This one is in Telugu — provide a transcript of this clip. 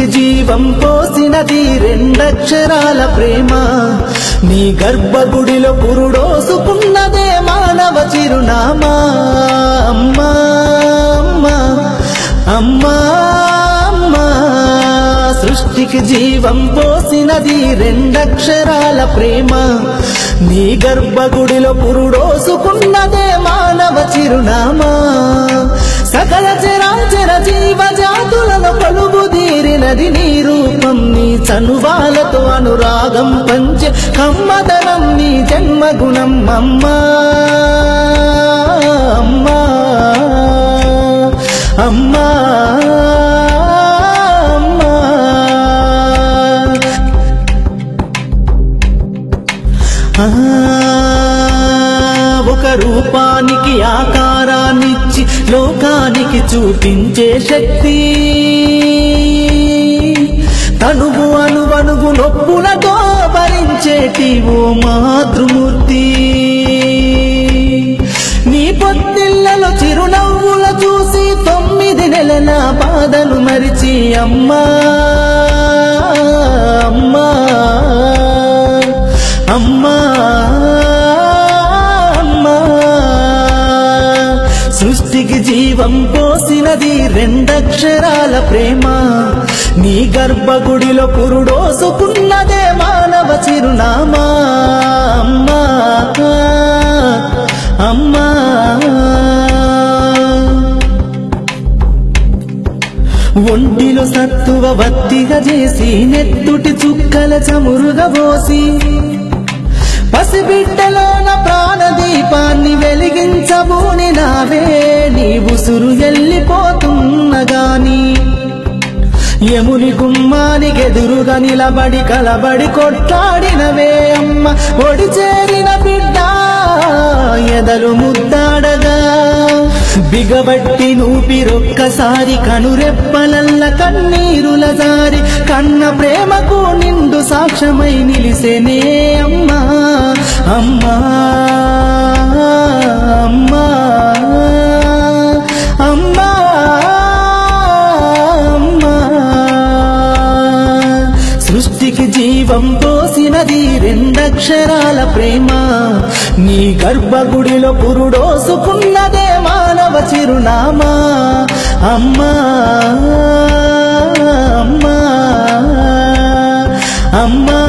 సృష్టికి జీవం పోసినది రెండక్షరాల ప్రేమ నీ గర్భగుడిలో పురుడోసుకున్నదే మానవ చిరునామా అమ్మా అమ్మా అమ్మా అమ్మా సృష్టికి జీవం పోసినది రెండక్షరాల ప్రేమ నీ గర్భగుడిలో పురుడోసుకున్నదే మానవ చిరునామా సకల చరాచర జీవజాతులను కొలువుదీరినది నీ రూపం నీ చనువాలతో అనురాగం పంచే కమ్మదనం నీ జన్మగుణం అమ్మా అమ్మా అమ్మా ఒక రూపానికి ఆకారాన్నిచ్చి లోకానికి చూపించే శక్తి తనువు అణువణువు నొప్పులతో భరించేటి ఓ మాతృమూర్తి నీ పొత్తిళ్లలో చిరునవ్వుల చూసి 9 నెలల బాధలు మరిచి అమ్మా అమ్మా అమ్మా అమ్మా సృష్టికి జీవం పోసినది రెండక్షరాల ప్రేమ నీ గర్భగుడిలో పురుడోసుకున్నదే మానవ చిరునామా అమ్మా అమ్మా ఒంటిలో సత్తువ వత్తిగా చేసి నెత్తుటి చుక్కల చమురుగా పోసి పసిబిడ్డలోన ప్రాణదీపాన్ని వెలిగించబూని నావే నీ ఉసురు వెళ్ళిపోతున్నగాని యముని గుమ్మానికెదురుగా నిలబడి కలబడి కొట్లాడినవే అమ్మ ఒడి చేరిన బిడ్డ ఎదలు ముద్దాడగా బిగబట్టి నూపిరొక్కసారి కనురెప్పలల్ల కన్నీరుల జారి కన్న ప్రేమకు నిండు సాక్ష్యమై నిలిసేనే అమ్మా అమ్మా అమ్మా అమ్మా అమ్మా సృష్టికి జీవం పోసినది రెండక్షరాల ప్రేమ నీ గర్భగుడిలో పురుడోసుకున్నదే మానవ చిరునామా అమ్మా అమ్మా అమ్మా